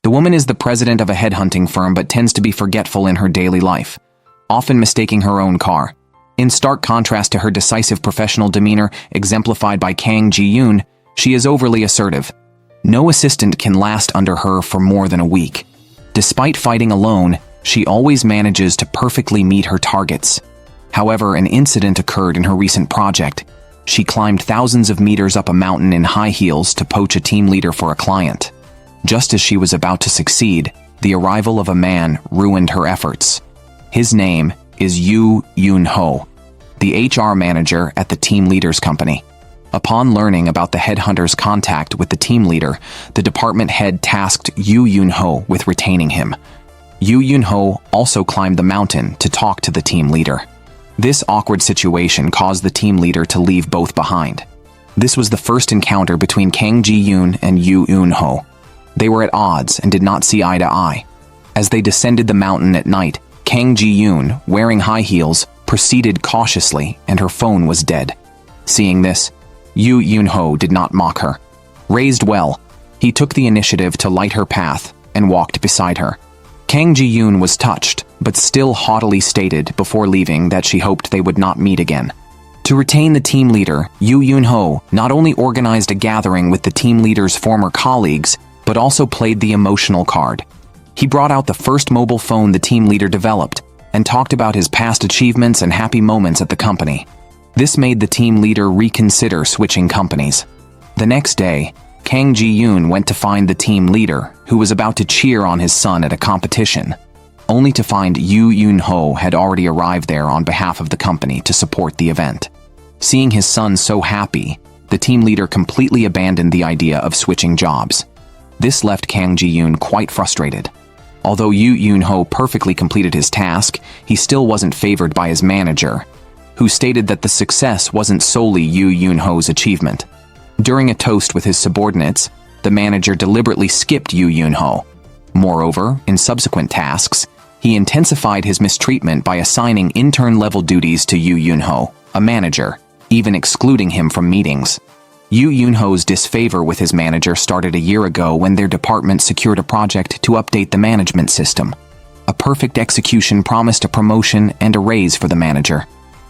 The woman is the president of a headhunting firm but tends to be forgetful in her daily life, often mistaking her own car. In stark contrast to her decisive professional demeanor exemplified by Kang Ji-yoon, she is overly assertive. No assistant can last under her for more than a week. Despite fighting alone, she always manages to perfectly meet her targets. However, an incident occurred in her recent project. She climbed thousands of meters up a mountain in high heels to poach a team leader for a client. Just as she was about to succeed, the arrival of a man ruined her efforts. His name is Yoo Eun-ho, the HR manager at the team leader's company. Upon learning about the headhunter's contact with the team leader, the department head tasked Yoo Eun-ho with retaining him. Yoo Eun-ho also climbed the mountain to talk to the team leader. This awkward situation caused the team leader to leave both behind. This was the first encounter between Kang Ji-yoon and Yoo Eun-ho. They were at odds and did not see eye to eye. As they descended the mountain at night, Kang Ji-yoon, wearing high heels, proceeded cautiously and her phone was dead. Seeing this, Yoo Eun-ho did not mock her. Raised well, he took the initiative to light her path and walked beside her. Kang Ji-yoon was touched, but still haughtily stated before leaving that she hoped they would not meet again. To retain the team leader, Yoo Eun-ho not only organized a gathering with the team leader's former colleagues, but also played the emotional card. He brought out the first mobile phone the team leader developed and talked about his past achievements and happy moments at the company. This made the team leader reconsider switching companies. The next day, Kang Ji-yoon went to find the team leader, who was about to cheer on his son at a competition, only to find Yoo Eun-ho had already arrived there on behalf of the company to support the event. Seeing his son so happy, the team leader completely abandoned the idea of switching jobs. This left Kang Ji-yoon quite frustrated. Although Yoo Eun-ho perfectly completed his task, he still wasn't favored by his manager, who stated that the success wasn't solely Yoo Eun-ho's achievement. During a toast with his subordinates, the manager deliberately skipped Yoo Eun-ho. Moreover, in subsequent tasks, he intensified his mistreatment by assigning intern-level duties to Yoo Eun-ho, a manager, even excluding him from meetings. Yoo Eun-ho's disfavor with his manager started a year ago when their department secured a project to update the management system. A perfect execution promised a promotion and a raise for the manager.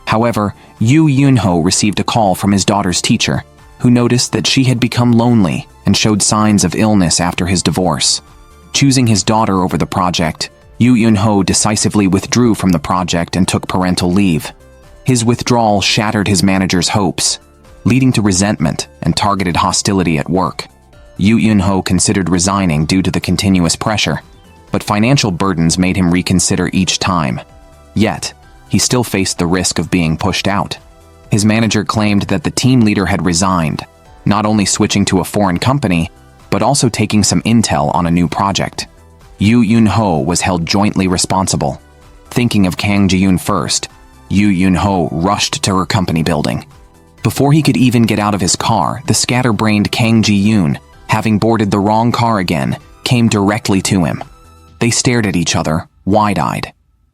However, Yoo Eun-ho received a call from his daughter's teacher, who noticed that she had become lonely and showed signs of illness after his divorce. Choosing his daughter over the project, Yoo Eun-ho decisively withdrew from the project and took parental leave. His withdrawal shattered his manager's hopes, leading to resentment and targeted hostility at work. Yoo Eun-ho considered resigning due to the continuous pressure, but financial burdens made him reconsider each time. Yet, he still faced the risk of being pushed out. His manager claimed that the team leader had resigned, not only switching to a foreign company, but also taking some intel on a new project. Yoo Eun-ho was held jointly responsible. Thinking of Kang Ji-yoon first, Yoo Eun-ho rushed to her company building. Before he could even get out of his car, the scatterbrained Kang Ji-yoon, having boarded the wrong car again, came directly to him. They stared at each other, wide-eyed.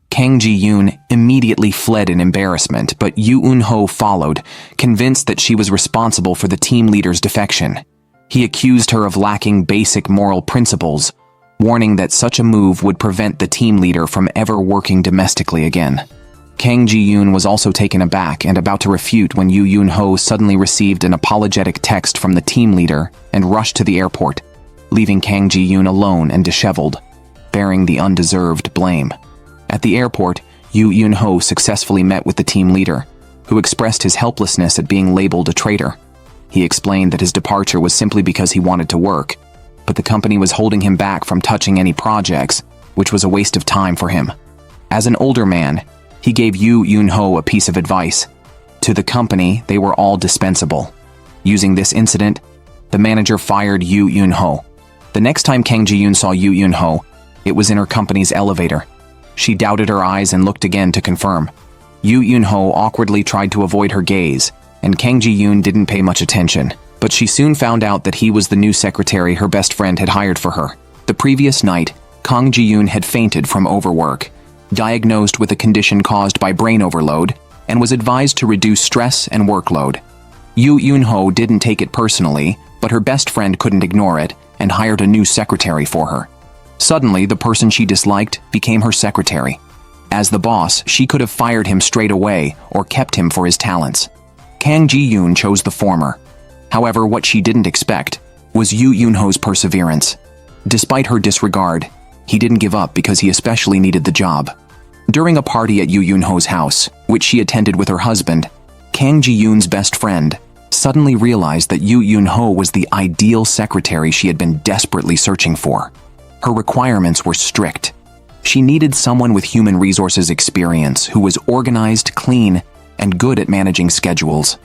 Kang Ji-yoon immediately fled in embarrassment, but Yoo Eun-ho followed, convinced that she was responsible for the team leader's defection. He accused her of lacking basic moral principles, warning that such a move would prevent the team leader from ever working domestically again. Kang Ji-yoon was also taken aback and about to refute when Yoo Eun-ho suddenly received an apologetic text from the team leader and rushed to the airport, leaving Kang Ji-yoon alone and disheveled, bearing the undeserved blame. At the airport, Yoo Eun-ho successfully met with the team leader, who expressed his helplessness at being labeled a traitor. He explained that his departure was simply because he wanted to work, but the company was holding him back from touching any projects, which was a waste of time for him. As an older man, he gave Yoo Eun-ho a piece of advice. To the company, they were all dispensable. Using this incident, the manager fired Yoo Eun-ho. The next time Kang Ji-yoon saw Yoo Eun-ho, it was in her company's elevator. She doubted her eyes and looked again to confirm. Yoo Eun-ho awkwardly tried to avoid her gaze, and Kang Ji-yoon didn't pay much attention, but she soon found out that he was the new secretary her best friend had hired for her. The previous night, Kang Ji-yoon had fainted from overwork, diagnosed with a condition caused by brain overload, and was advised to reduce stress and workload. Yoo Eun-ho didn't take it personally, but her best friend couldn't ignore it and hired a new secretary for her. Suddenly, the person she disliked became her secretary. As the boss, she could have fired him straight away or kept him for his talents. Kang Ji-yoon chose the former. However, what she didn't expect was Yoo Eun-ho's perseverance. Despite her disregard, he didn't give up because he especially needed the job. During a party at Yoo Eun-ho's house, which she attended with her husband, Kang Ji-yoon's best friend suddenly realized that Yoo Eun-ho was the ideal secretary she had been desperately searching for. Her requirements were strict. She needed someone with human resources experience who was organized, clean, and good at managing schedules.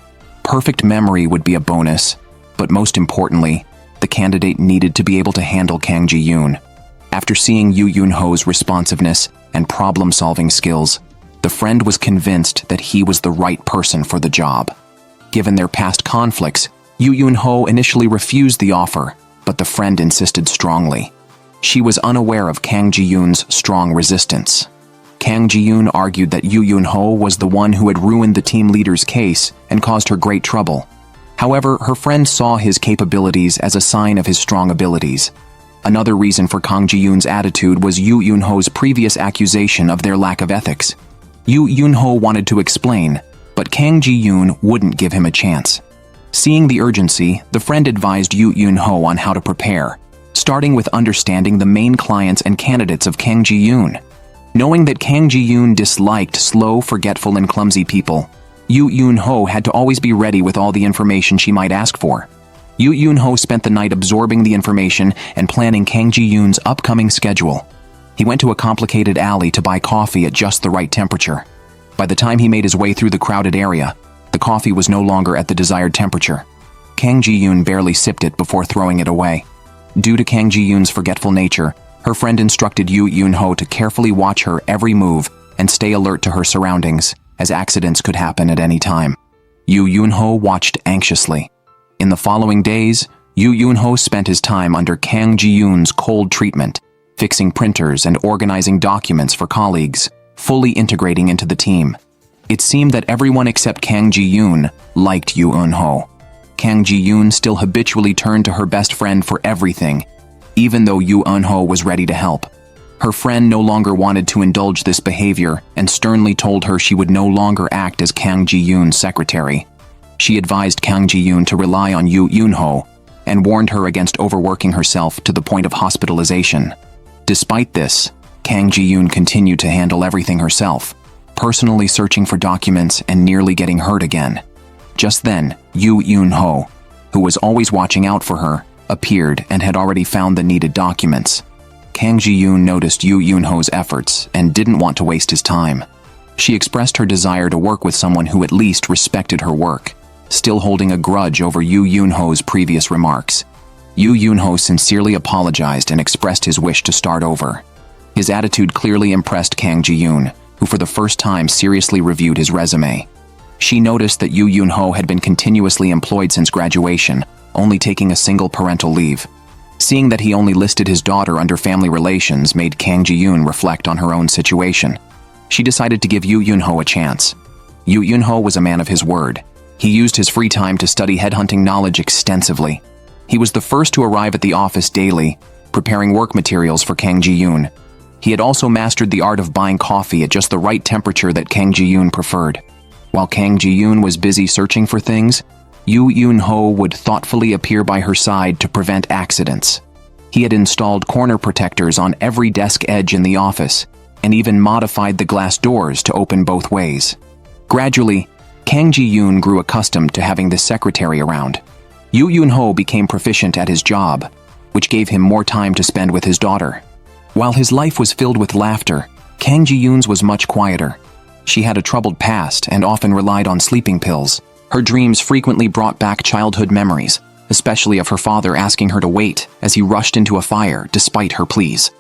Perfect memory would be a bonus, but most importantly, the candidate needed to be able to handle Kang Ji-yoon. After seeing Yoo Eun-ho's responsiveness and problem-solving skills, the friend was convinced that he was the right person for the job. Given their past conflicts, Yoo Eun-ho initially refused the offer, but the friend insisted strongly. She was unaware of Kang Ji-yoon's strong resistance. Kang Ji-yoon argued that Yoo Eun-ho was the one who had ruined the team leader's case and caused her great trouble. However, her friend saw his capabilities as a sign of his strong abilities. Another reason for Kang Ji-yoon's attitude was Yoo Eun-ho's previous accusation of their lack of ethics. Yoo Eun-ho wanted to explain, but Kang Ji-yoon wouldn't give him a chance. Seeing the urgency, the friend advised Yoo Eun-ho on how to prepare, starting with understanding the main clients and candidates of Kang Ji-yoon. Knowing that Kang Ji-yoon disliked slow, forgetful, and clumsy people, Yoo Eun-ho had to always be ready with all the information she might ask for. Yoo Eun-ho spent the night absorbing the information and planning Kang Ji-yoon's upcoming schedule. He went to a complicated alley to buy coffee at just the right temperature. By the time he made his way through the crowded area, the coffee was no longer at the desired temperature. Kang Ji-yoon barely sipped it before throwing it away. Due to Kang Ji-yoon's forgetful nature, her friend instructed Yoo Eun-ho to carefully watch her every move and stay alert to her surroundings, as accidents could happen at any time. Yoo Eun-ho watched anxiously. In the following days, Yoo Eun-ho spent his time under Kang Ji-yoon's cold treatment, fixing printers and organizing documents for colleagues, fully integrating into the team. It seemed that everyone except Kang Ji-yoon liked Yoo Eun-ho. Kang Ji-yoon still habitually turned to her best friend for everything, even though Yoo Eun-ho was ready to help. Her friend no longer wanted to indulge this behavior and sternly told her she would no longer act as Kang Ji-yoon's secretary. She advised Kang Ji-yoon to rely on Yoo Eun-ho and warned her against overworking herself to the point of hospitalization. Despite this, Kang Ji-yoon continued to handle everything herself, personally searching for documents and nearly getting hurt again. Just then, Yoo Eun-ho, who was always watching out for her, appeared and had already found the needed documents. Kang Ji-yoon noticed Yoo Eun-ho's efforts and didn't want to waste his time. She expressed her desire to work with someone who at least respected her work, still holding a grudge over Yoo Eun-ho's previous remarks. Yoo Eun-ho sincerely apologized and expressed his wish to start over. His attitude clearly impressed Kang Ji-yoon, who for the first time seriously reviewed his resume. She noticed that Yoo Eun-ho had been continuously employed since graduation, only taking a single parental leave. Seeing that he only listed his daughter under family relations made Kang Ji-yoon reflect on her own situation. She decided to give Yoo Eun-ho a chance. Yoo Eun-ho was a man of his word. He used his free time to study headhunting knowledge extensively. He was the first to arrive at the office daily, preparing work materials for Kang Ji-yoon. He had also mastered the art of buying coffee at just the right temperature that Kang Ji-yoon preferred. While Kang Ji-yoon was busy searching for things, Yoo Eun-ho would thoughtfully appear by her side to prevent accidents. He had installed corner protectors on every desk edge in the office, and even modified the glass doors to open both ways. Gradually, Kang Ji-yoon grew accustomed to having the secretary around. Yoo Eun-ho became proficient at his job, which gave him more time to spend with his daughter. While his life was filled with laughter, Kang Ji-yoon's was much quieter. She had a troubled past and often relied on sleeping pills. Her dreams frequently brought back childhood memories, especially of her father asking her to wait as he rushed into a fire despite her pleas.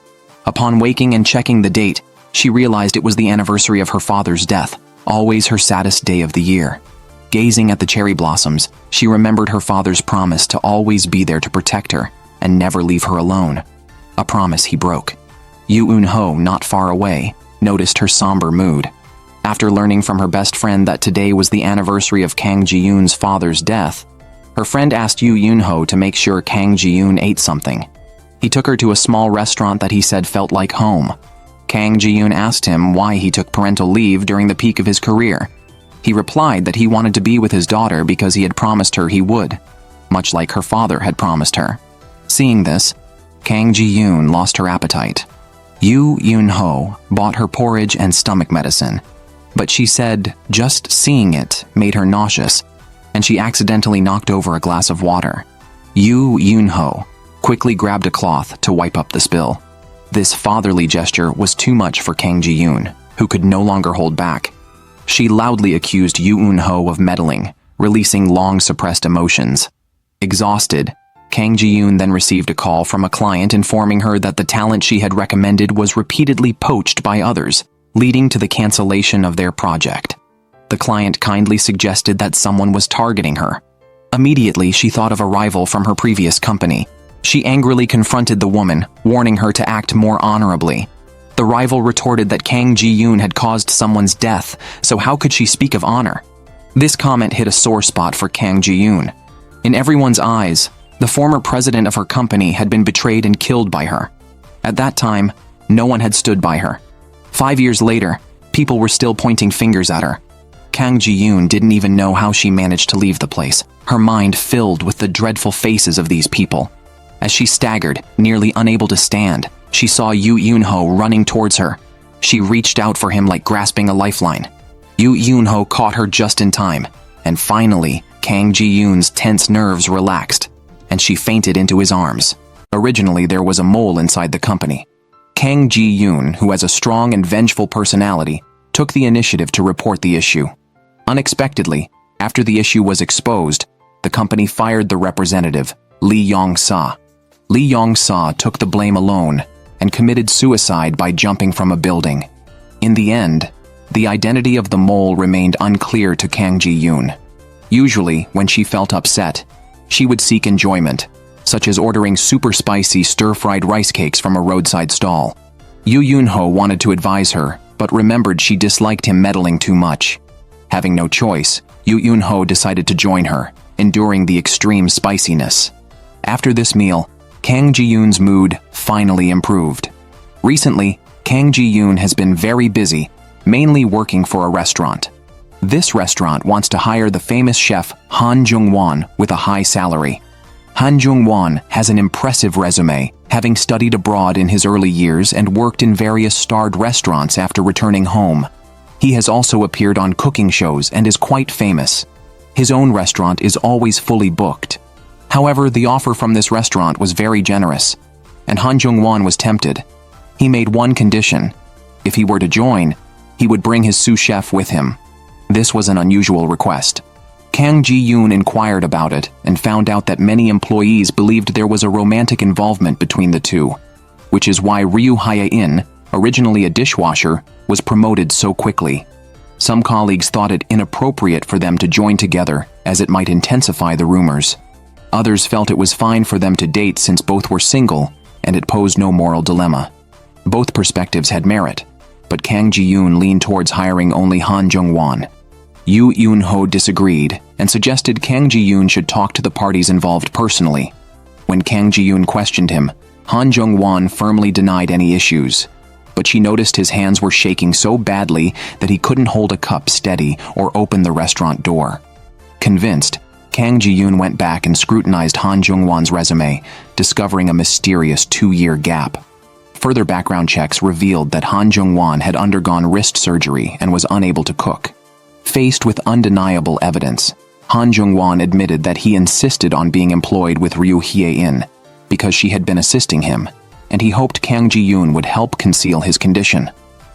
Upon waking and checking the date, she realized it was the anniversary of her father's death, always her saddest day of the year. Gazing at the cherry blossoms, she remembered her father's promise to always be there to protect her and never leave her alone. A promise he broke. Yoo Eun-ho, not far away, noticed her somber mood. After learning from her best friend that today was the anniversary of Kang Ji-yoon's father's death, her friend asked Yoo Eun-ho to make sure Kang Ji-yoon ate something. He took her to a small restaurant that he said felt like home. Kang Ji-yoon asked him why he took parental leave during the peak of his career. He replied that he wanted to be with his daughter because he had promised her he would, much like her father had promised her. Seeing this, Kang Ji-yoon lost her appetite. Yoo Eun-ho bought her porridge and stomach medicine, but she said just seeing it made her nauseous, and she accidentally knocked over a glass of water. Yoo Eun-ho quickly grabbed a cloth to wipe up the spill. This fatherly gesture was too much for Kang Ji-yoon, who could no longer hold back. She loudly accused Yoo Eun-ho of meddling, releasing long-suppressed emotions. Exhausted, Kang Ji-yoon then received a call from a client informing her that the talent she had recommended was repeatedly poached by others, leading to the cancellation of their project. The client kindly suggested that someone was targeting her. Immediately, she thought of a rival from her previous company. She angrily confronted the woman, warning her to act more honorably. The rival retorted that Kang Ji-yoon had caused someone's death, so how could she speak of honor? This comment hit a sore spot for Kang Ji-yoon. In everyone's eyes, the former president of her company had been betrayed and killed by her. At that time, no one had stood by her. 5 years later, people were still pointing fingers at her. Kang Ji-yoon didn't even know how she managed to leave the place, her mind filled with the dreadful faces of these people. As she staggered, nearly unable to stand, she saw Yoo Eun-ho running towards her. She reached out for him like grasping a lifeline. Yoo Eun-ho caught her just in time, and finally, Kang Ji-yoon's tense nerves relaxed, and she fainted into his arms. Originally, there was a mole inside the company. Kang Ji-yoon, who has a strong and vengeful personality, took the initiative to report the issue. Unexpectedly, after the issue was exposed, the company fired the representative, Lee Yong-sa. Lee Yong-sa took the blame alone and committed suicide by jumping from a building. In the end, the identity of the mole remained unclear to Kang Ji-yoon. Usually, when she felt upset, she would seek enjoyment, such as ordering super spicy stir-fried rice cakes from a roadside stall. Yoo Eun-ho wanted to advise her, but remembered she disliked him meddling too much. Having no choice, Yoo Eun-ho decided to join her, enduring the extreme spiciness. After this meal, Kang Ji-yoon's mood finally improved. Recently, Kang Ji-yoon has been very busy, mainly working for a restaurant. This restaurant wants to hire the famous chef Han Jung-won with a high salary. Han Jung-won has an impressive resume, having studied abroad in his early years and worked in various starred restaurants after returning home. He has also appeared on cooking shows and is quite famous. His own restaurant is always fully booked. However, the offer from this restaurant was very generous, and Han Jung-won was tempted. He made one condition. If he were to join, he would bring his sous chef with him. This was an unusual request. Kang Ji-yoon inquired about it and found out that many employees believed there was a romantic involvement between the two, which is why Ryu Hye-in, originally a dishwasher, was promoted so quickly. Some colleagues thought it inappropriate for them to join together, as it might intensify the rumors. Others felt it was fine for them to date since both were single, and it posed no moral dilemma. Both perspectives had merit, but Kang Ji-yoon leaned towards hiring only Han Jung-won. Yoo Eun-ho disagreed and suggested Kang Ji-yoon should talk to the parties involved personally. When Kang Ji-yoon questioned him, Han Jung-won firmly denied any issues, but she noticed his hands were shaking so badly that he couldn't hold a cup steady or open the restaurant door. Convinced, Kang Ji-yoon went back and scrutinized Han Jung-won's resume, discovering a mysterious 2-year gap. Further background checks revealed that Han Jung-won had undergone wrist surgery and was unable to cook. Faced with undeniable evidence, Han Jung-won admitted that he insisted on being employed with Ryu Hye-in because she had been assisting him, and he hoped Kang Ji-yoon would help conceal his condition.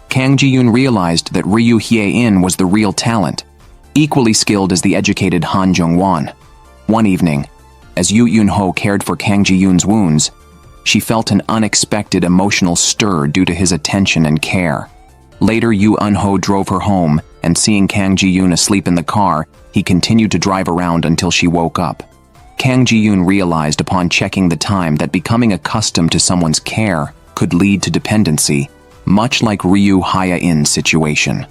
Kang Ji-yoon realized that Ryu Hye-in was the real talent, equally skilled as the educated Han Jung-won. One evening, as Yoo Eun-ho cared for Kang Ji-yoon's wounds, she felt an unexpected emotional stir due to his attention and care. Later, Yoo Eun-ho drove her home, and seeing Kang Ji-yoon asleep in the car, he continued to drive around until she woke up. Kang Ji-yoon realized upon checking the time that becoming accustomed to someone's care could lead to dependency, much like Ryu Hye-in's situation.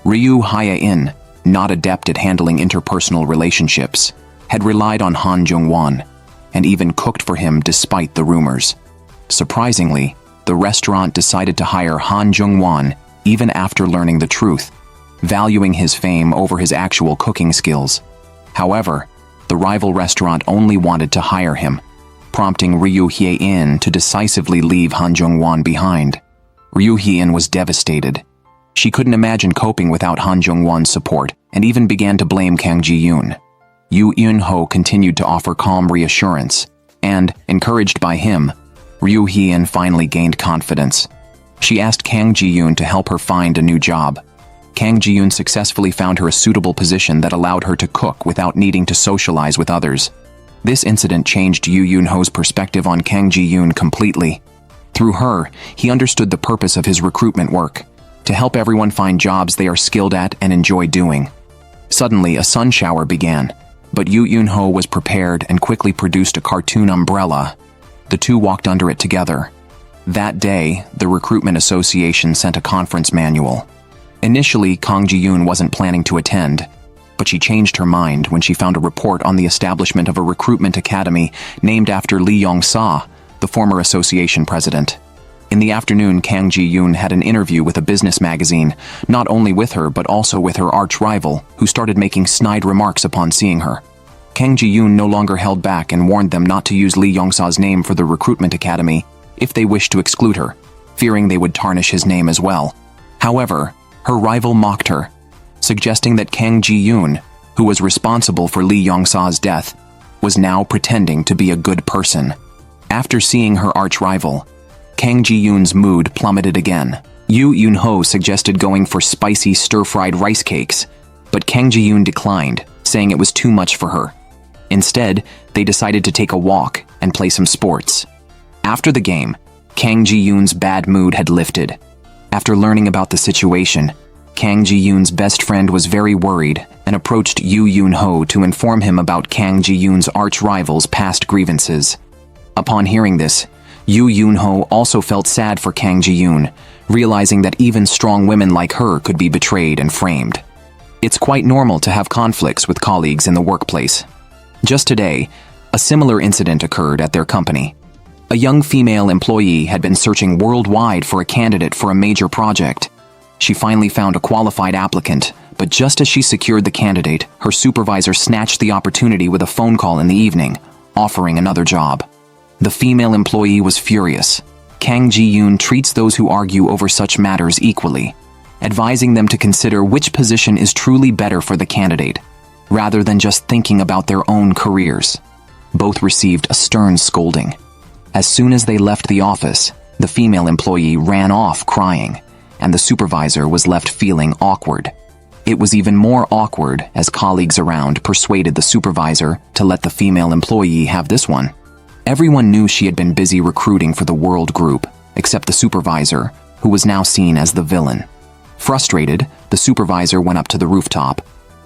Ryu Hye-in, not adept at handling interpersonal relationships, had relied on Han Jung-won, and even cooked for him despite the rumors. Surprisingly, the restaurant decided to hire Han Jung-won even after learning the truth, valuing his fame over his actual cooking skills. However, the rival restaurant only wanted to hire him, prompting Yoo Eun-ho to decisively leave Han Jung-won behind. Yoo Eun-ho was devastated. She couldn't imagine coping without Han Jung-won's support and even began to blame Kang Ji-yoon. Yoo Eun-ho continued to offer calm reassurance, and, encouraged by him, Yoo Eun-ho finally gained confidence. She asked Kang Ji-yoon to help her find a new job. Kang Ji-yoon successfully found her a suitable position that allowed her to cook without needing to socialize with others. This incident changed Yoo Eun-ho's perspective on Kang Ji-yoon completely. Through her, he understood the purpose of his recruitment work, to help everyone find jobs they are skilled at and enjoy doing. Suddenly, a sun shower began, but Yoo Eun-ho was prepared and quickly produced a cartoon umbrella. The two walked under it together. That day, the Recruitment Association sent a conference manual. Initially, Kang Ji-yoon wasn't planning to attend, but she changed her mind when she found a report on the establishment of a recruitment academy named after Lee Yong-sa, the former association president. In the afternoon, Kang Ji-yoon had an interview with a business magazine, not only with her but also with her arch-rival, who started making snide remarks upon seeing her. Kang Ji-yoon no longer held back and warned them not to use Lee Yong-sa's name for the recruitment academy if they wished to exclude her, fearing they would tarnish his name as well. However, her rival mocked her, suggesting that Kang Ji-yoon, who was responsible for Lee Yong-sa's death, was now pretending to be a good person. After seeing her arch-rival, Kang Ji-yoon's mood plummeted again. Yoo Eun-ho suggested going for spicy stir-fried rice cakes, but Kang Ji-yoon declined, saying it was too much for her. Instead, they decided to take a walk and play some sports. After the game, Kang Ji-yoon's bad mood had lifted. After learning about the situation, Kang Ji-yoon's best friend was very worried and approached Yoo Eun-ho to inform him about Kang Ji-yoon's arch-rival's past grievances. Upon hearing this, Yoo Eun-ho also felt sad for Kang Ji-yoon, realizing that even strong women like her could be betrayed and framed. It's quite normal to have conflicts with colleagues in the workplace. Just today, a similar incident occurred at their company. A young female employee had been searching worldwide for a candidate for a major project. She finally found a qualified applicant, but just as she secured the candidate, her supervisor snatched the opportunity with a phone call in the evening, offering another job. The female employee was furious. Kang Ji-yoon treats those who argue over such matters equally, advising them to consider which position is truly better for the candidate, rather than just thinking about their own careers. Both received a stern scolding. As soon as they left the office, the female employee ran off crying, and the supervisor was left feeling awkward. It was even more awkward as colleagues around persuaded the supervisor to let the female employee have this one. Everyone knew she had been busy recruiting for the World Group, except the supervisor, who was now seen as the villain. Frustrated, the supervisor went up to the rooftop.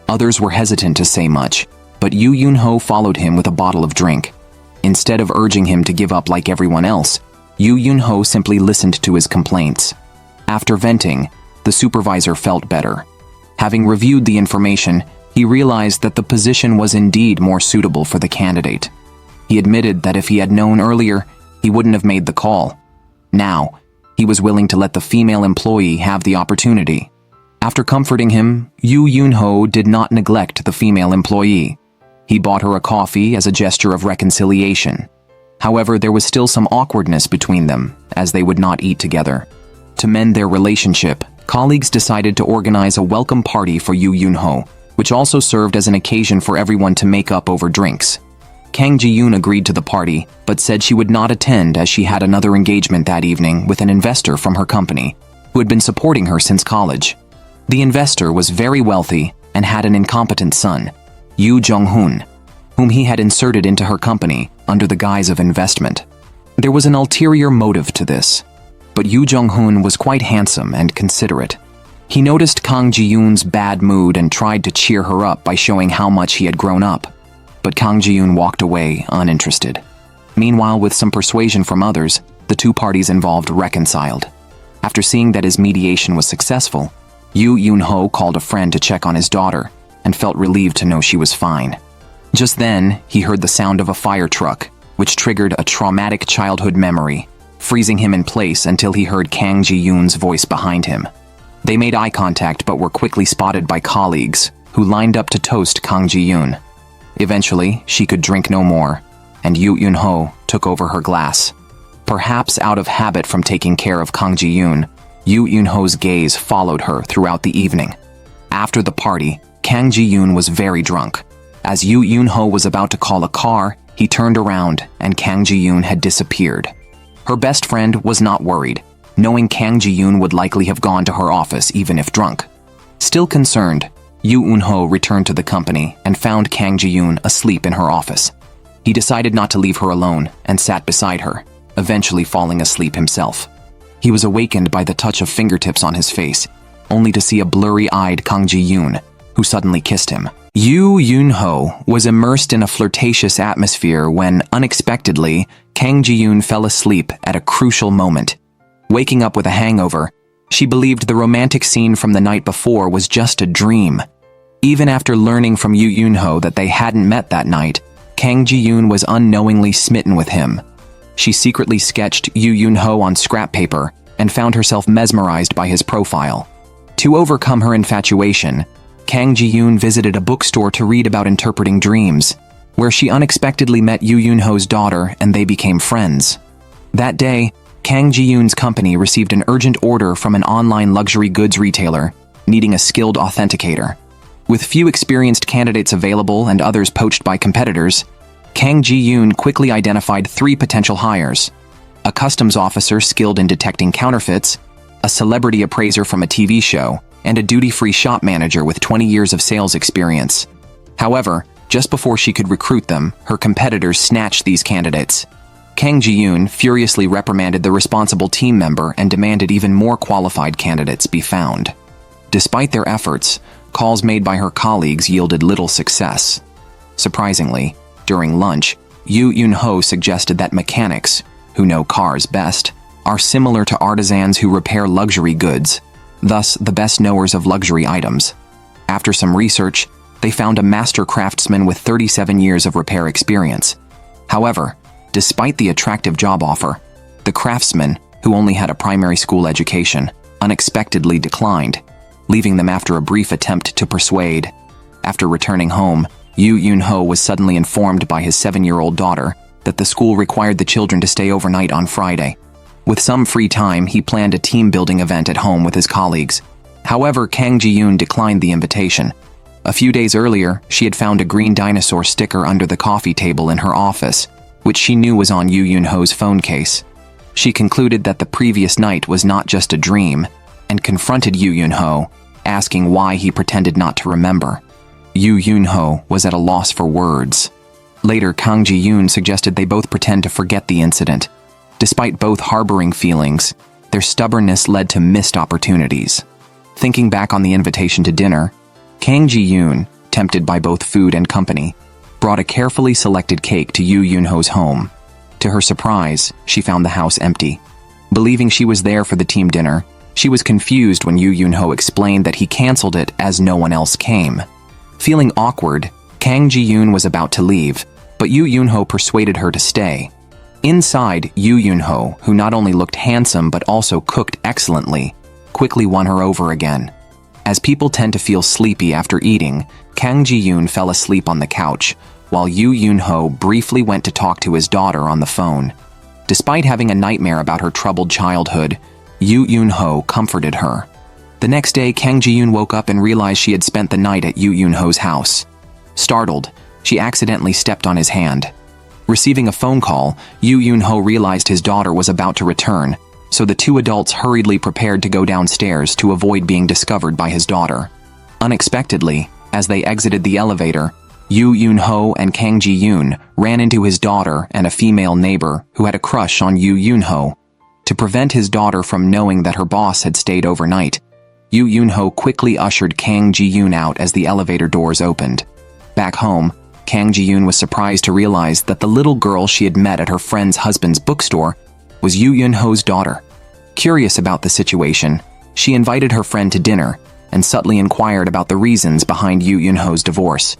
Others were hesitant to say much, but Yoo Eun-ho followed him with a bottle of drink. Instead of urging him to give up like everyone else, Yoo Eun-ho simply listened to his complaints. After venting, the supervisor felt better. Having reviewed the information, he realized that the position was indeed more suitable for the candidate. He admitted that if he had known earlier, he wouldn't have made the call. Now, he was willing to let the female employee have the opportunity. After comforting him, Yoo Eun-ho did not neglect the female employee. He bought her a coffee as a gesture of reconciliation. However, there was still some awkwardness between them, as they would not eat together. To mend their relationship, colleagues decided to organize a welcome party for Yoo Eun-ho, which also served as an occasion for everyone to make up over drinks. Kang Ji-yoon agreed to the party, but said she would not attend as she had another engagement that evening with an investor from her company, who had been supporting her since college. The investor was very wealthy and had an incompetent son, Yoo Jung-hoon, whom he had inserted into her company under the guise of investment. There was an ulterior motive to this, but Yoo Jung-hoon was quite handsome and considerate. He noticed Kang Ji-yoon's bad mood and tried to cheer her up by showing how much he had grown up. But Kang Ji-yoon walked away uninterested. Meanwhile, with some persuasion from others, the two parties involved reconciled. After seeing that his mediation was successful, Yoo Eun-ho called a friend to check on his daughter and felt relieved to know she was fine. Just then, he heard the sound of a fire truck, which triggered a traumatic childhood memory. freezing him in place until he heard Kang Ji-yoon's voice behind him. They made eye contact but were quickly spotted by colleagues, who lined up to toast Kang Ji-yoon. Eventually, she could drink no more, and Yoo Eun-ho took over her glass. Perhaps out of habit from taking care of Kang Ji-yoon, Yoo Eun-ho's gaze followed her throughout the evening. After the party, Kang Ji-yoon was very drunk. As Yoo Eun-ho was about to call a car, he turned around and Kang Ji-yoon had disappeared. Her best friend was not worried, knowing Kang Ji-yoon would likely have gone to her office even if drunk. Still concerned, Yoo Eun-ho returned to the company and found Kang Ji-yoon asleep in her office. He decided not to leave her alone and sat beside her, eventually falling asleep himself. He was awakened by the touch of fingertips on his face, only to see a blurry-eyed Kang Ji-yoon, who suddenly kissed him. Yoo Eun-ho was immersed in a flirtatious atmosphere when, unexpectedly, Kang Ji-yoon fell asleep at a crucial moment. Waking up with a hangover, she believed the romantic scene from the night before was just a dream. Even after learning from Yoo Eun-ho that they hadn't met that night, Kang Ji-yoon was unknowingly smitten with him. She secretly sketched Yoo Eun-ho on scrap paper and found herself mesmerized by his profile. To overcome her infatuation, Kang Ji-yoon visited a bookstore to read about interpreting dreams, where she unexpectedly met Yoo Eun-ho's daughter and they became friends. That day, Kang Ji-yoon's company received an urgent order from an online luxury goods retailer, needing a skilled authenticator. With few experienced candidates available and others poached by competitors, Kang Ji-yoon quickly identified 3 potential hires: a customs officer skilled in detecting counterfeits, a celebrity appraiser from a TV show, and a duty-free shop manager with 20 years of sales experience. However, just before she could recruit them, her competitors snatched these candidates. Kang Ji-yoon furiously reprimanded the responsible team member and demanded even more qualified candidates be found. Despite their efforts, calls made by her colleagues yielded little success. Surprisingly, during lunch, Yoo Eun-ho suggested that mechanics, who know cars best, are similar to artisans who repair luxury goods, thus the best knowers of luxury items. After some research, they found a master craftsman with 37 years of repair experience. However, despite the attractive job offer, the craftsman, who only had a primary school education, unexpectedly declined, leaving them after a brief attempt to persuade. After returning home, Yoo Eun-ho was suddenly informed by his 7-year-old daughter that the school required the children to stay overnight on Friday. With some free time, he planned a team-building event at home with his colleagues. However, Kang Ji-yoon declined the invitation. A few days earlier, she had found a green dinosaur sticker under the coffee table in her office, which she knew was on Yoo Eun-ho's phone case. She concluded that the previous night was not just a dream, and confronted Yoo Eun-ho, asking why he pretended not to remember. Yoo Eun-ho was at a loss for words. Later, Kang Ji-yoon suggested they both pretend to forget the incident. Despite both harboring feelings, their stubbornness led to missed opportunities. Thinking back on the invitation to dinner, Kang Ji-yoon, tempted by both food and company, brought a carefully selected cake to Yoo Eun-ho's home. To her surprise, she found the house empty. Believing she was there for the team dinner, she was confused when Yoo Eun-ho explained that he canceled it as no one else came. Feeling awkward, Kang Ji-yoon was about to leave, but Yoo Eun-ho persuaded her to stay. Inside, Yoo Eun-ho, who not only looked handsome but also cooked excellently, quickly won her over again. As people tend to feel sleepy after eating, Kang Ji-yoon fell asleep on the couch, while Yoo Eun-ho briefly went to talk to his daughter on the phone. Despite having a nightmare about her troubled childhood, Yoo Eun-ho comforted her. The next day, Kang Ji-yoon woke up and realized she had spent the night at Yoo Eun-ho's house. Startled, she accidentally stepped on his hand. Receiving a phone call, Yoo Eun-ho realized his daughter was about to return, so the two adults hurriedly prepared to go downstairs to avoid being discovered by his daughter. Unexpectedly, as they exited the elevator, Yoo Eun-ho and Kang Ji-yoon ran into his daughter and a female neighbor who had a crush on Yoo Eun-ho. To prevent his daughter from knowing that her boss had stayed overnight, Yoo Eun-ho quickly ushered Kang Ji-yoon out as the elevator doors opened. Back home, Kang Ji-yoon was surprised to realize that the little girl she had met at her friend's husband's bookstore was Yoo Eun-ho's daughter. Curious about the situation, she invited her friend to dinner and subtly inquired about the reasons behind Yoo Eun-ho's divorce.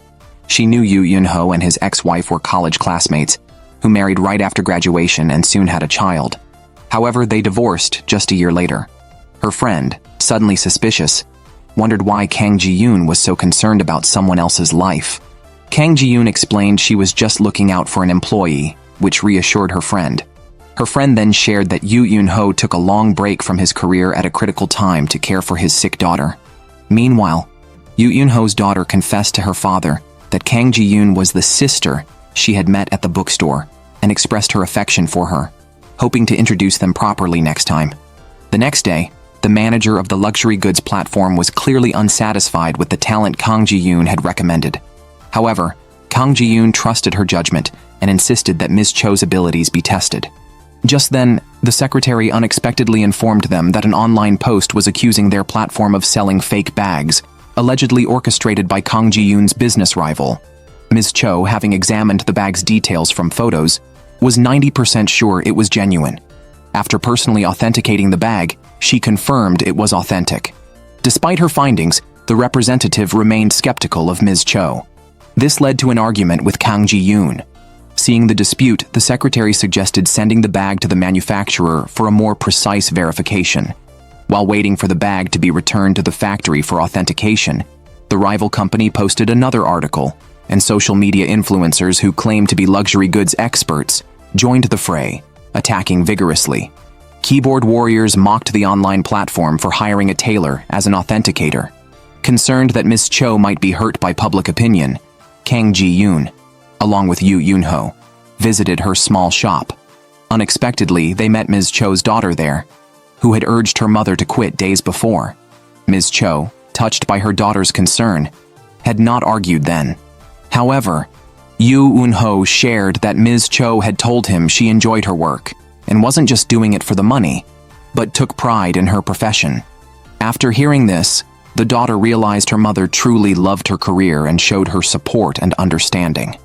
She knew Yoo Eun-ho and his ex-wife were college classmates, who married right after graduation and soon had a child. However, they divorced just a year later. Her friend, suddenly suspicious, wondered why Kang Ji-yoon was so concerned about someone else's life. Kang Ji-yoon explained she was just looking out for an employee, which reassured her friend. Her friend then shared that Yoo Eun-ho took a long break from his career at a critical time to care for his sick daughter. Meanwhile, Yoo Eun-ho's daughter confessed to her father that Kang Ji-yoon was the sister she had met at the bookstore and expressed her affection for her, hoping to introduce them properly next time. The next day, the manager of the luxury goods platform was clearly unsatisfied with the talent Kang Ji-yoon had recommended. However, Kang Ji-yoon trusted her judgment and insisted that Ms. Cho's abilities be tested. Just then, the secretary unexpectedly informed them that an online post was accusing their platform of selling fake bags, allegedly orchestrated by Kang Ji-yoon's business rival. Ms. Cho, having examined the bag's details from photos, was 90% sure it was genuine. After personally authenticating the bag, she confirmed it was authentic. Despite her findings, the representative remained skeptical of Ms. Cho. This led to an argument with Kang Ji-yoon. Seeing the dispute, the secretary suggested sending the bag to the manufacturer for a more precise verification. While waiting for the bag to be returned to the factory for authentication, the rival company posted another article, and social media influencers who claimed to be luxury goods experts joined the fray, attacking vigorously. Keyboard warriors mocked the online platform for hiring a tailor as an authenticator. Concerned that Ms. Cho might be hurt by public opinion, Kang Ji-yoon, along with Yoo Eun-ho, visited her small shop. Unexpectedly, they met Ms. Cho's daughter there, who had urged her mother to quit days before. Ms. Cho, touched by her daughter's concern, had not argued then. However, Yoo Eun-ho shared that Ms. Cho had told him she enjoyed her work and wasn't just doing it for the money, but took pride in her profession. After hearing this, the daughter realized her mother truly loved her career and showed her support and understanding.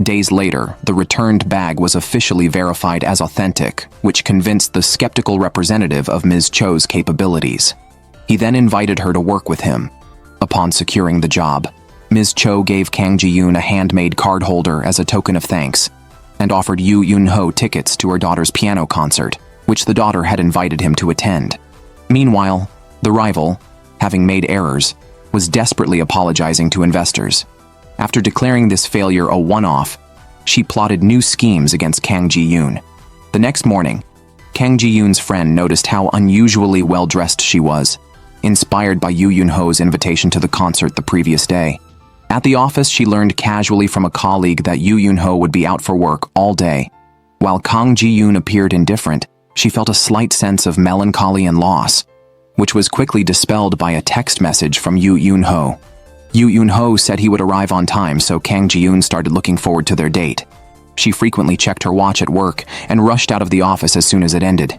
Days later, the returned bag was officially verified as authentic, which convinced the skeptical representative of Ms. Cho's capabilities. He then invited her to work with him. Upon securing the job, Ms. Cho gave Kang Ji-yoon a handmade card holder as a token of thanks, and offered Yoo Eun-ho tickets to her daughter's piano concert, which the daughter had invited him to attend. Meanwhile, the rival, having made errors, was desperately apologizing to investors. After declaring this failure a one-off, she plotted new schemes against Kang Ji-yoon. The next morning, Kang Ji-yoon's friend noticed how unusually well-dressed she was, inspired by Yoo Eun-ho's invitation to the concert the previous day. At the office, she learned casually from a colleague that Yoo Eun-ho would be out for work all day. While Kang Ji-yoon appeared indifferent, she felt a slight sense of melancholy and loss, which was quickly dispelled by a text message from Yoo Eun-ho. Yoo Eun-ho said he would arrive on time, so Kang Ji-yoon started looking forward to their date. She frequently checked her watch at work and rushed out of the office as soon as it ended.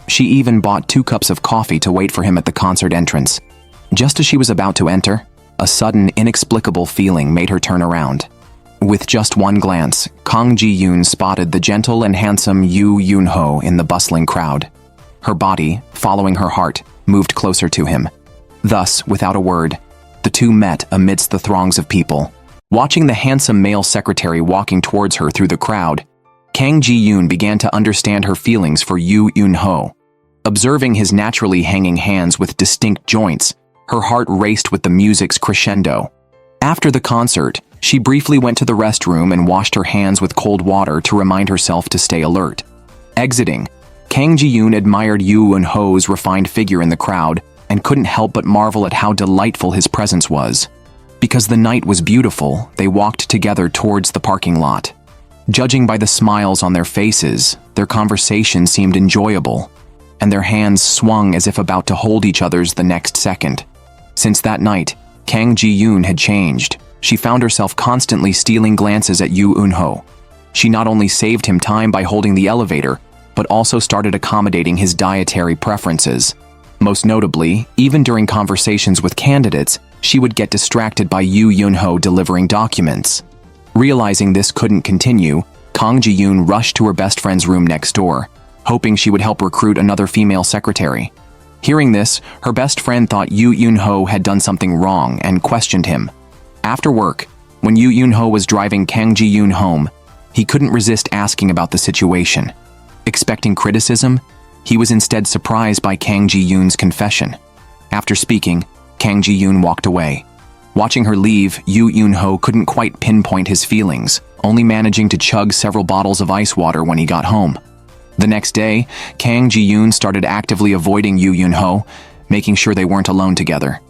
She even bought 2 cups of coffee to wait for him at the concert entrance. Just as she was about to enter, a sudden, inexplicable feeling made her turn around. With just one glance, Kang Ji-yoon spotted the gentle and handsome Yoo Eun-ho in the bustling crowd. Her body, following her heart, moved closer to him. Thus, without a word, the two met amidst the throngs of people. Watching the handsome male secretary walking towards her through the crowd, Kang Ji-yoon began to understand her feelings for Yoo Eun-ho. Observing his naturally hanging hands with distinct joints, her heart raced with the music's crescendo. After the concert, she briefly went to the restroom and washed her hands with cold water to remind herself to stay alert. Exiting, Kang Ji-yoon admired Yoo Eun-ho's refined figure in the crowd and couldn't help but marvel at how delightful his presence was. Because the night was beautiful, they walked together towards the parking lot. Judging by the smiles on their faces, their conversation seemed enjoyable, and their hands swung as if about to hold each other's the next second. Since that night, Kang Ji-yoon had changed. She found herself constantly stealing glances at Yoo Eun-ho. She not only saved him time by holding the elevator, but also started accommodating his dietary preferences. Most notably, even during conversations with candidates, she would get distracted by Yoo Eun-ho delivering documents. Realizing this couldn't continue, Kang Ji-yoon rushed to her best friend's room next door, hoping she would help recruit another female secretary. Hearing this, her best friend thought Yoo Eun-ho had done something wrong and questioned him. After work, when Yoo Eun-ho was driving Kang Ji-yoon home, he couldn't resist asking about the situation. Expecting criticism, He was instead surprised by Kang Ji-yoon's confession. After speaking, Kang Ji-yoon walked away. Watching her leave, Yoo Eun-ho couldn't quite pinpoint his feelings, only managing to chug several bottles of ice water when he got home. The next day, Kang Ji-yoon started actively avoiding Yoo Eun-ho, making sure they weren't alone together.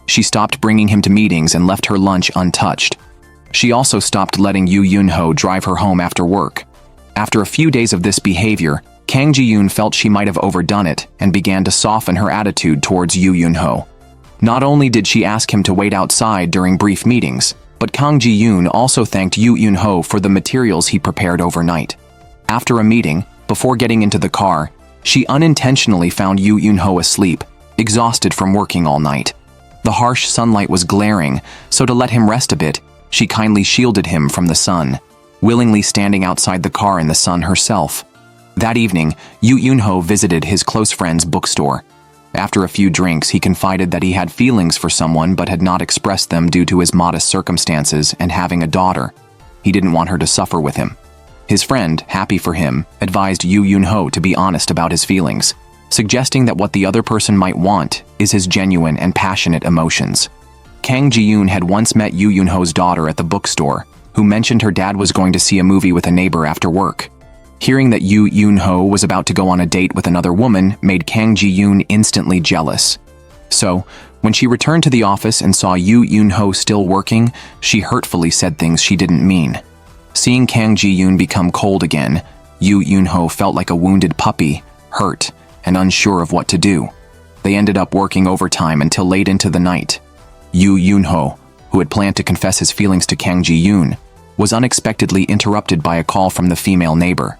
She stopped bringing him to meetings and left her lunch untouched. She also stopped letting Yoo Eun-ho drive her home after work. After a few days of this behavior, Kang Ji-yoon felt she might have overdone it and began to soften her attitude towards Yoo Eun-ho. Not only did she ask him to wait outside during brief meetings, but Kang Ji-yoon also thanked Yoo Eun-ho for the materials he prepared overnight. After a meeting, before getting into the car, she unintentionally found Yoo Eun-ho asleep, exhausted from working all night. The harsh sunlight was glaring, so to let him rest a bit, she kindly shielded him from the sun, willingly standing outside the car in the sun herself. That evening, Yoo Eun-ho visited his close friend's bookstore. After a few drinks, he confided that he had feelings for someone but had not expressed them due to his modest circumstances and having a daughter. He didn't want her to suffer with him. His friend, happy for him, advised Yoo Eun-ho to be honest about his feelings, suggesting that what the other person might want is his genuine and passionate emotions. Kang Ji-yoon had once met Yoo Eun-ho's daughter at the bookstore, who mentioned her dad was going to see a movie with a neighbor after work. Hearing that Yoo Eun-ho was about to go on a date with another woman made Kang Ji-yoon instantly jealous. So, when she returned to the office and saw Yoo Eun-ho still working, she hurtfully said things she didn't mean. Seeing Kang Ji-yoon become cold again, Yoo Eun-ho felt like a wounded puppy, hurt, and unsure of what to do. They ended up working overtime until late into the night. Yoo Eun-ho, who had planned to confess his feelings to Kang Ji-yoon, was unexpectedly interrupted by a call from the female neighbor.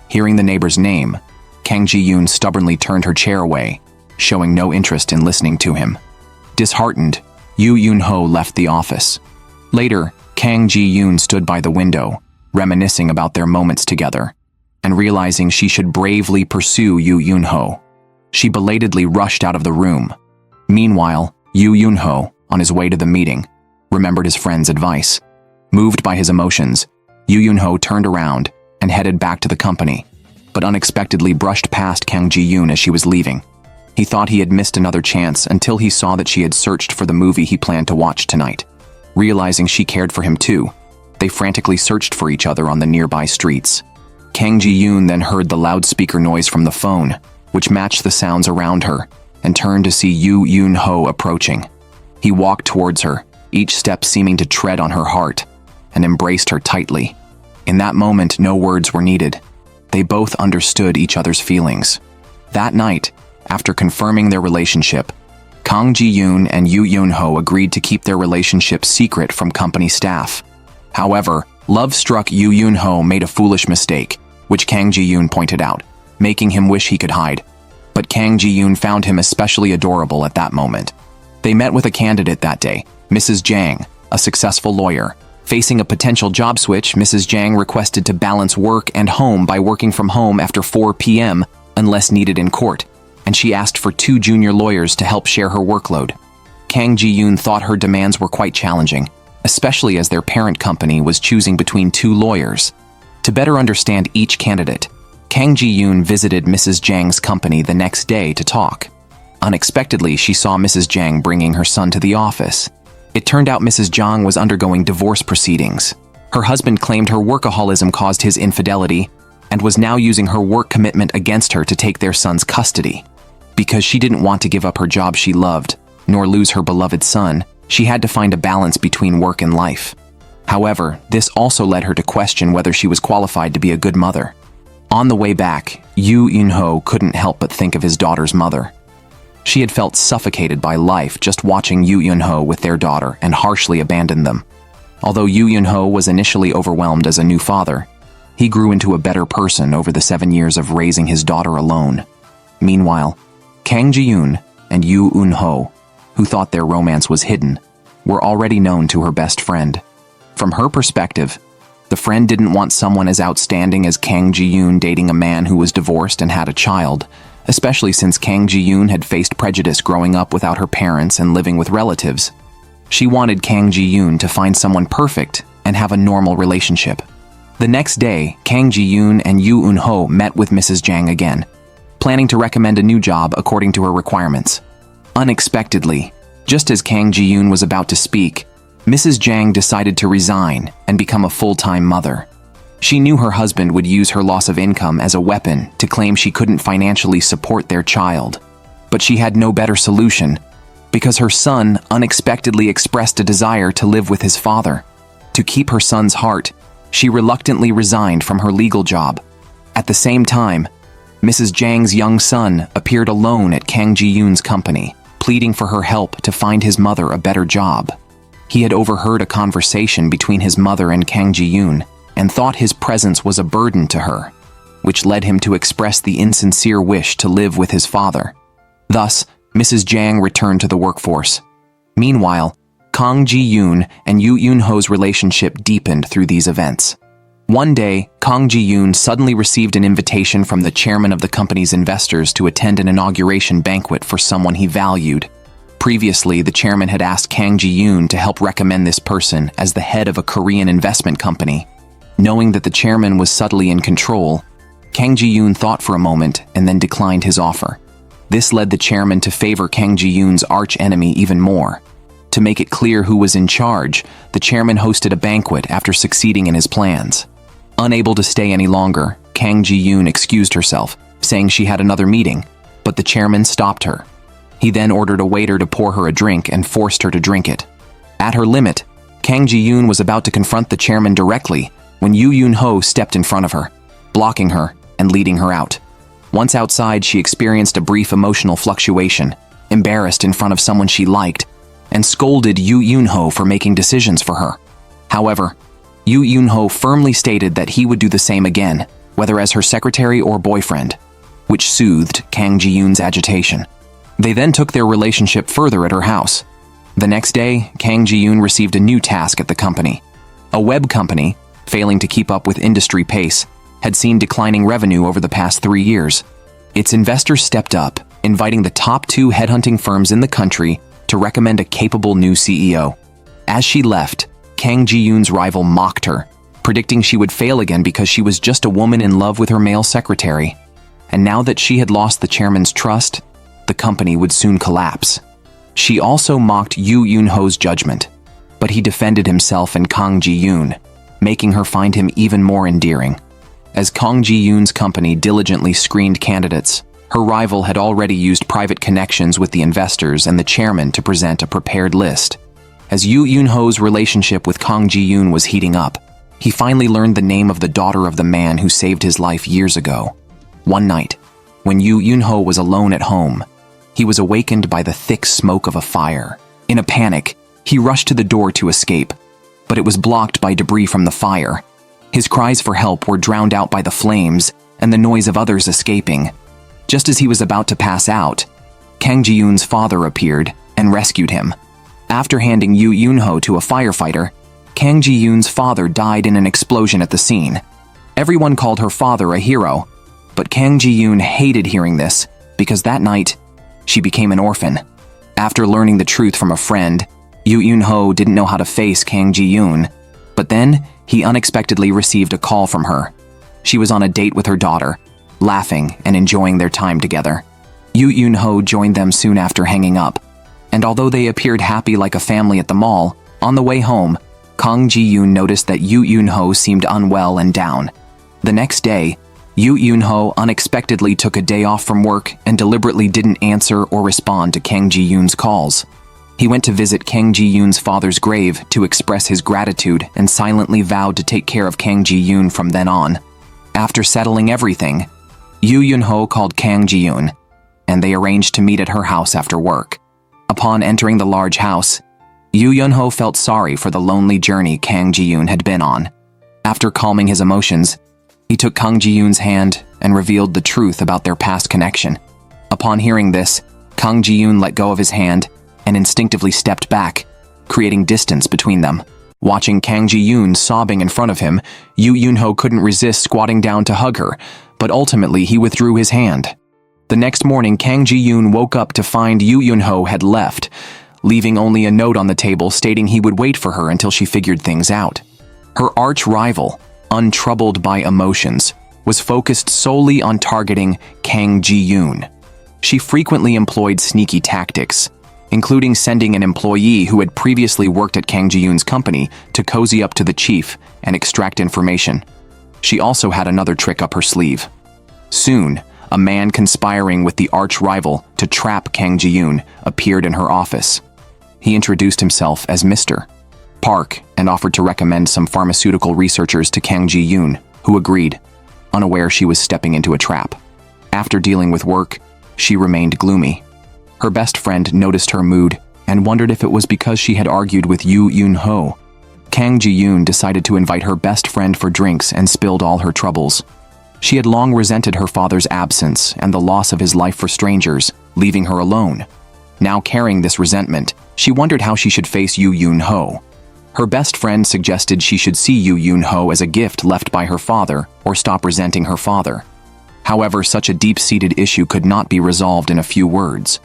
Hearing the neighbor's name, Kang Ji-yoon stubbornly turned her chair away, showing no interest in listening to him. Disheartened, Yoo Eun-ho left the office. Later, Kang Ji-yoon stood by the window, reminiscing about their moments together, and realizing she should bravely pursue Yoo Eun-ho. She belatedly rushed out of the room. Meanwhile, Yoo Eun-ho, on his way to the meeting, remembered his friend's advice. Moved by his emotions, Yoo Eun-ho turned around and headed back to the company, but unexpectedly brushed past Kang Ji-yoon as she was leaving. He thought he had missed another chance until he saw that she had searched for the movie he planned to watch tonight. Realizing she cared for him too, they frantically searched for each other on the nearby streets. Kang Ji-yoon then heard the loudspeaker noise from the phone, which matched the sounds around her, and turned to see Yoo Eun-ho approaching. He walked towards her, each step seeming to tread on her heart, and embraced her tightly. In that moment, no words were needed. They both understood each other's feelings. That night, after confirming their relationship, Kang Ji-yoon and Yoo Eun-ho agreed to keep their relationship secret from company staff. However, love-struck Yoo Eun-ho made a foolish mistake, which Kang Ji-yoon pointed out, making him wish he could hide. But Kang Ji-yoon found him especially adorable at that moment. They met with a candidate that day, Mrs. Jang, a successful lawyer. Facing a potential job switch, Mrs. Jang requested to balance work and home by working from home after 4 p.m. unless needed in court, and she asked for 2 junior lawyers to help share her workload. Kang Ji-yoon thought her demands were quite challenging, especially as their parent company was choosing between 2 lawyers. To better understand each candidate, Kang Ji-yoon visited Mrs. Jang's company the next day to talk. Unexpectedly, she saw Mrs. Jang bringing her son to the office. It turned out Mrs. Jang was undergoing divorce proceedings. Her husband claimed her workaholism caused his infidelity and was now using her work commitment against her to take their son's custody. Because she didn't want to give up her job she loved, nor lose her beloved son, she had to find a balance between work and life. However, this also led her to question whether she was qualified to be a good mother. On the way back, Yoo Eun-ho couldn't help but think of his daughter's mother. She had felt suffocated by life just watching Yoo Eun-ho with their daughter and harshly abandoned them. Although Yoo Eun-ho was initially overwhelmed as a new father, he grew into a better person over the 7 years of raising his daughter alone. Meanwhile, Kang Ji-yoon and Yoo Eun-ho, who thought their romance was hidden, were already known to her best friend. From her perspective, the friend didn't want someone as outstanding as Kang Ji-yoon dating a man who was divorced and had a child, especially since Kang Ji-yoon had faced prejudice growing up without her parents and living with relatives. She wanted Kang Ji-yoon to find someone perfect and have a normal relationship. The next day, Kang Ji-yoon and Yoo Eun-ho met with Mrs. Jang again. planning to recommend a new job according to her requirements. Unexpectedly, just as Kang Ji-yoon was about to speak, Mrs. Jang decided to resign and become a full-time mother. She knew her husband would use her loss of income as a weapon to claim she couldn't financially support their child. But she had no better solution, because her son unexpectedly expressed a desire to live with his father. To keep her son's heart, she reluctantly resigned from her legal job. At the same time, Mrs. Jang's young son appeared alone at Kang Ji-yoon's company, pleading for her help to find his mother a better job. He had overheard a conversation between his mother and Kang Ji-yoon and thought his presence was a burden to her, which led him to express the insincere wish to live with his father. Thus, Mrs. Jang returned to the workforce. Meanwhile, Kang Ji-yoon and Yoo Eun-ho's relationship deepened through these events. One day, Kang Ji-yoon suddenly received an invitation from the chairman of the company's investors to attend an inauguration banquet for someone he valued. Previously, the chairman had asked Kang Ji-yoon to help recommend this person as the head of a Korean investment company. Knowing that the chairman was subtly in control, Kang Ji-yoon thought for a moment and then declined his offer. This led the chairman to favor Kang Ji-yoon's arch-enemy even more. To make it clear who was in charge, the chairman hosted a banquet after succeeding in his plans. Unable to stay any longer, Kang Ji-yoon excused herself, saying she had another meeting, but the chairman stopped her. He then ordered a waiter to pour her a drink and forced her to drink it. At her limit, Kang Ji-yoon was about to confront the chairman directly when Yoo Eun-ho stepped in front of her, blocking her and leading her out. Once outside, she experienced a brief emotional fluctuation, embarrassed in front of someone she liked, and scolded Yoo Eun-ho for making decisions for her. However, Yoo Eun-ho firmly stated that he would do the same again, whether as her secretary or boyfriend, which soothed Kang Ji-yoon's agitation. They then took their relationship further at her house. The next day, Kang Ji-yoon received a new task at the company. A web company, failing to keep up with industry pace, had seen declining revenue over the past 3 years. Its investors stepped up, inviting the top 2 headhunting firms in the country to recommend a capable new CEO. As she left, Kang Ji-yoon's rival mocked her, predicting she would fail again because she was just a woman in love with her male secretary. And now that she had lost the chairman's trust, the company would soon collapse. She also mocked Yoo Eun-ho's judgment, but he defended himself and Kang Ji-yoon, making her find him even more endearing. As Kang Ji-yoon's company diligently screened candidates, her rival had already used private connections with the investors and the chairman to present a prepared list. As Yoo Eun-ho's relationship with Kang Ji-yoon was heating up, he finally learned the name of the daughter of the man who saved his life years ago. One night, when Yoo Eun-ho was alone at home, he was awakened by the thick smoke of a fire. In a panic, he rushed to the door to escape, but it was blocked by debris from the fire. His cries for help were drowned out by the flames and the noise of others escaping. Just as he was about to pass out, Kang Ji-yoon's father appeared and rescued him. After handing Yoo Eun-ho to a firefighter, Kang Ji-yoon's father died in an explosion at the scene. Everyone called her father a hero, but Kang Ji-yoon hated hearing this because that night, she became an orphan. After learning the truth from a friend, Yoo Eun-ho didn't know how to face Kang Ji-yoon, but then he unexpectedly received a call from her. She was on a date with her daughter, laughing and enjoying their time together. Yoo Eun-ho joined them soon after hanging up, and although they appeared happy like a family at the mall, on the way home, Kang Ji-yoon noticed that Yoo Eun-ho seemed unwell and down. The next day, Yoo Eun-ho unexpectedly took a day off from work and deliberately didn't answer or respond to Kang Ji-yoon's calls. He went to visit Kang Ji-yoon's father's grave to express his gratitude and silently vowed to take care of Kang Ji-yoon from then on. After settling everything, Yoo Eun-ho called Kang Ji-yoon, and they arranged to meet at her house after work. Upon entering the large house, Yoo Eun-ho felt sorry for the lonely journey Kang Ji-yoon had been on. After calming his emotions, he took Kang Ji-yoon's hand and revealed the truth about their past connection. Upon hearing this, Kang Ji-yoon let go of his hand and instinctively stepped back, creating distance between them. Watching Kang Ji-yoon sobbing in front of him, Yoo Eun-ho couldn't resist squatting down to hug her, but ultimately he withdrew his hand. The next morning, Kang Ji-yoon woke up to find Yoo Eun-ho had left, leaving only a note on the table stating he would wait for her until she figured things out. Her arch rival, untroubled by emotions, was focused solely on targeting Kang Ji-yoon. She frequently employed sneaky tactics, including sending an employee who had previously worked at Kang Ji-yoon's company to cozy up to the chief and extract information. She also had another trick up her sleeve. Soon, a man conspiring with the arch-rival to trap Kang Ji-yoon appeared in her office. He introduced himself as Mr. Park and offered to recommend some pharmaceutical researchers to Kang Ji-yoon, who agreed, unaware she was stepping into a trap. After dealing with work, she remained gloomy. Her best friend noticed her mood and wondered if it was because she had argued with Yoo Eun-ho. Kang Ji-yoon decided to invite her best friend for drinks and spilled all her troubles. She had long resented her father's absence and the loss of his life for strangers, leaving her alone. Now carrying this resentment, she wondered how she should face Yoo Eun-ho. Her best friend suggested she should see Yoo Eun-ho as a gift left by her father or stop resenting her father. However, such a deep-seated issue could not be resolved in a few words.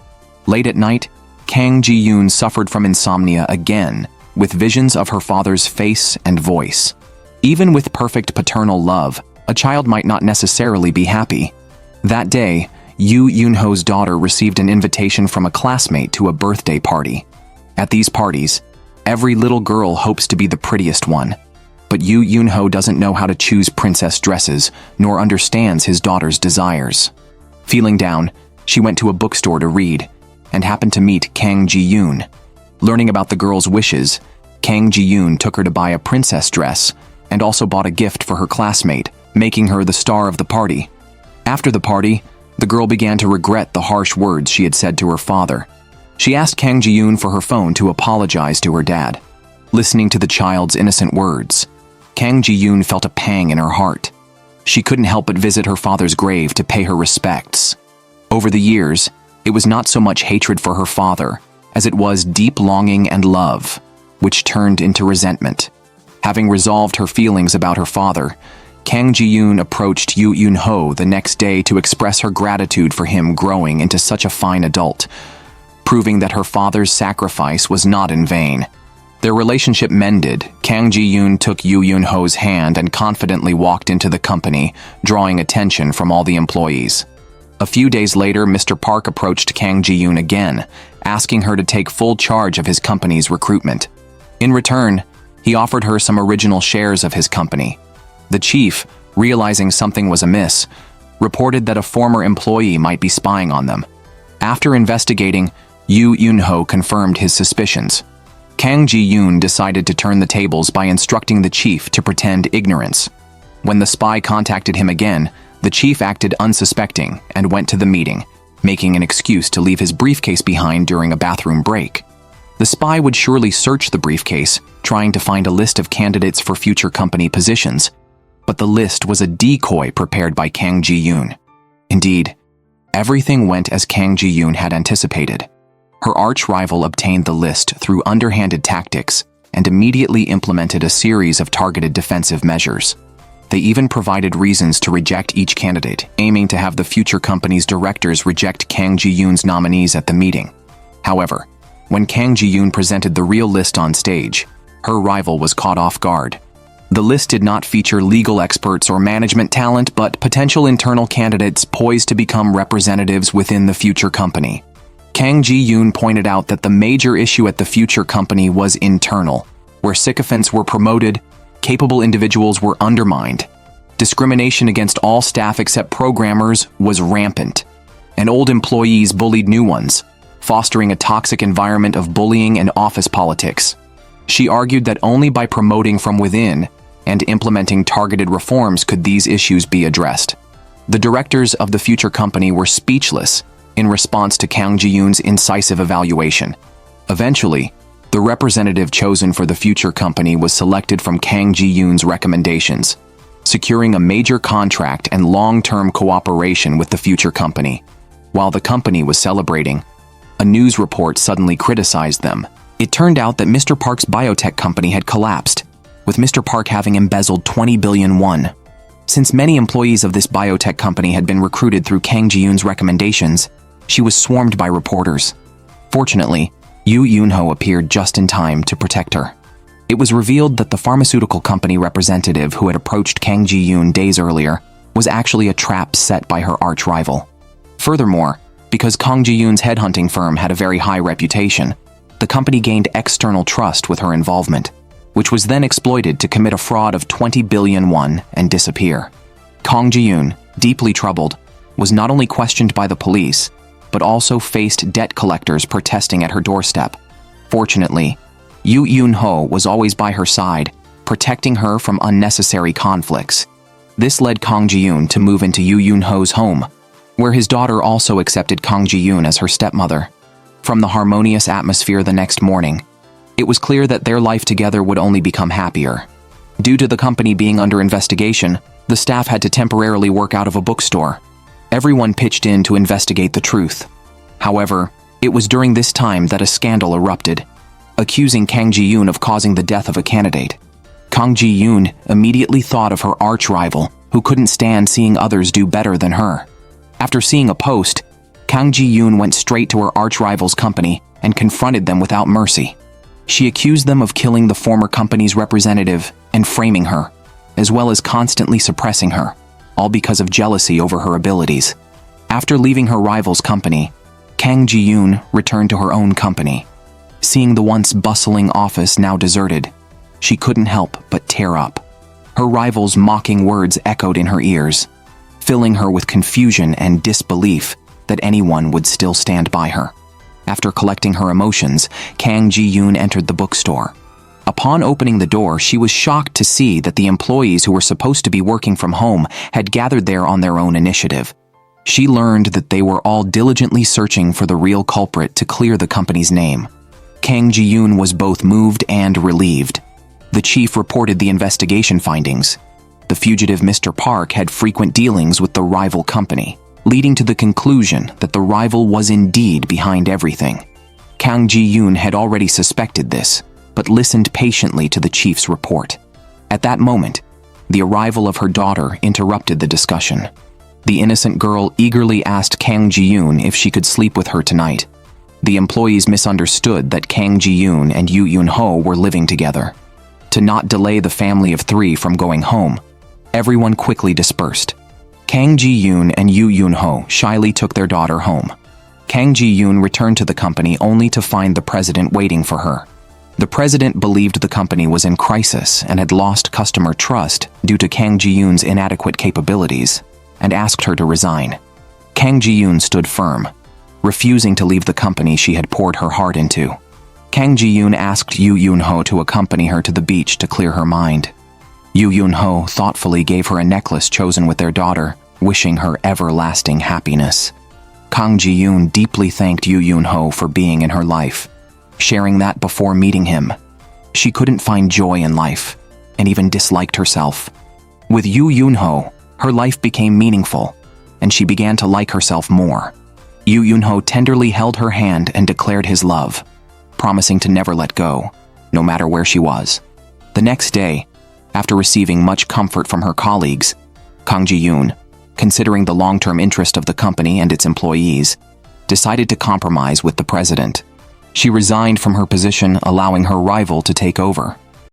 Late at night, Kang Ji-yoon suffered from insomnia again, with visions of her father's face and voice. Even with perfect paternal love, a child might not necessarily be happy. That day, Yoo Eun-ho's daughter received an invitation from a classmate to a birthday party. At these parties, every little girl hopes to be the prettiest one. But Yoo Eun-ho doesn't know how to choose princess dresses, nor understands his daughter's desires. Feeling down, she went to a bookstore to read, and happened to meet Kang Ji-yoon. Learning about the girl's wishes, Kang Ji-yoon took her to buy a princess dress, and also bought a gift for her classmate, making her the star of the party. After the party, the girl began to regret the harsh words she had said to her father. She asked Kang Ji-yoon for her phone to apologize to her dad. Listening to the child's innocent words, Kang Ji-yoon felt a pang in her heart. She couldn't help but visit her father's grave to pay her respects. Over the years, it was not so much hatred for her father, as it was deep longing and love, which turned into resentment. Having resolved her feelings about her father, Kang Ji-yoon approached Yoo Eun-ho the next day to express her gratitude for him growing into such a fine adult, proving that her father's sacrifice was not in vain. Their relationship mended. Kang Ji-yoon took Yoo Eun-ho's hand and confidently walked into the company, drawing attention from all the employees. A few days later, Mr. Park approached Kang Ji-yoon again, asking her to take full charge of his company's recruitment. In return, he offered her some original shares of his company. The chief, realizing something was amiss, reported that a former employee might be spying on them. After investigating, Yoo Eun-ho confirmed his suspicions. Kang Ji-yoon decided to turn the tables by instructing the chief to pretend ignorance. When the spy contacted him again, the chief acted unsuspecting and went to the meeting, making an excuse to leave his briefcase behind during a bathroom break. The spy would surely search the briefcase, trying to find a list of candidates for future company positions, but the list was a decoy prepared by Kang Ji-yoon. Indeed, everything went as Kang Ji-yoon had anticipated. Her arch-rival obtained the list through underhanded tactics and immediately implemented a series of targeted defensive measures. They even provided reasons to reject each candidate, aiming to have the future company's directors reject Kang Ji-yoon's nominees at the meeting. However, when Kang Ji-yoon presented the real list on stage, her rival was caught off guard. The list did not feature legal experts or management talent, but potential internal candidates poised to become representatives within the future company. Kang Ji-yoon pointed out that the major issue at the future company was internal, where sycophants were promoted, capable individuals were undermined. Discrimination against all staff except programmers was rampant, and old employees bullied new ones, fostering a toxic environment of bullying and office politics. She argued that only by promoting from within and implementing targeted reforms could these issues be addressed. The directors of the future company were speechless in response to Kang Ji-yoon's incisive evaluation. Eventually, the representative chosen for the future company was selected from Kang Ji-yoon's recommendations, securing a major contract and long-term cooperation with the future company. While the company was celebrating, a news report suddenly criticized them. It turned out that Mr. Park's biotech company had collapsed, with Mr. Park having embezzled 20 billion won. Since many employees of this biotech company had been recruited through Kang Ji-yoon's recommendations, she was swarmed by reporters. Fortunately, Yoo Eun-ho appeared just in time to protect her. It was revealed that the pharmaceutical company representative who had approached Kang Ji-yoon days earlier was actually a trap set by her arch-rival. Furthermore, because Kang Ji-yoon's headhunting firm had a very high reputation, the company gained external trust with her involvement, which was then exploited to commit a fraud of 20 billion won and disappear. Kang Ji-yoon, deeply troubled, was not only questioned by the police, but also faced debt collectors protesting at her doorstep. Fortunately, Yoo Eun-ho was always by her side, protecting her from unnecessary conflicts. This led Kang Ji-yoon to move into Yoo Eun-ho's home, where his daughter also accepted Kang Ji-yoon as her stepmother. From the harmonious atmosphere the next morning, it was clear that their life together would only become happier. Due to the company being under investigation, the staff had to temporarily work out of a bookstore. Everyone pitched in to investigate the truth. However, it was during this time that a scandal erupted, accusing Kang Ji-yoon of causing the death of a candidate. Kang Ji-yoon immediately thought of her arch-rival, who couldn't stand seeing others do better than her. After seeing a post, Kang Ji-yoon went straight to her arch-rival's company and confronted them without mercy. She accused them of killing the former company's representative and framing her, as well as constantly suppressing her, all because of jealousy over her abilities. After leaving her rival's company, Kang Ji-yoon returned to her own company. Seeing the once bustling office now deserted, she couldn't help but tear up. Her rival's mocking words echoed in her ears, filling her with confusion and disbelief that anyone would still stand by her. After collecting her emotions, Kang Ji-yoon entered the bookstore. Upon opening the door, she was shocked to see that the employees who were supposed to be working from home had gathered there on their own initiative. She learned that they were all diligently searching for the real culprit to clear the company's name. Kang Ji-yoon was both moved and relieved. The chief reported the investigation findings. The fugitive Mr. Park had frequent dealings with the rival company, leading to the conclusion that the rival was indeed behind everything. Kang Ji-yoon had already suspected this, but listened patiently to the chief's report. At that moment, the arrival of her daughter interrupted the discussion. The innocent girl eagerly asked Kang Ji-yoon if she could sleep with her tonight. The employees misunderstood that Kang Ji-yoon and Yoo Eun-ho were living together. To not delay the family of three from going home, everyone quickly dispersed. Kang Ji-yoon and Yoo Eun-ho shyly took their daughter home. Kang Ji-yoon returned to the company only to find the president waiting for her. The president believed the company was in crisis and had lost customer trust due to Kang Ji-yoon's inadequate capabilities, and asked her to resign. Kang Ji-yoon stood firm, refusing to leave the company she had poured her heart into. Kang Ji-yoon asked Yoo Eun-ho to accompany her to the beach to clear her mind. Yoo Eun-ho thoughtfully gave her a necklace chosen with their daughter, wishing her everlasting happiness. Kang Ji-yoon deeply thanked Yoo Eun-ho for being in her life, sharing that before meeting him, she couldn't find joy in life, and even disliked herself. With Yoo Eun-ho, her life became meaningful, and she began to like herself more. Yoo Eun-ho tenderly held her hand and declared his love, promising to never let go, no matter where she was. The next day, after receiving much comfort from her colleagues, Kang Ji-yoon, considering the long-term interest of the company and its employees, decided to compromise with the president. She resigned from her position, allowing her rival to take over.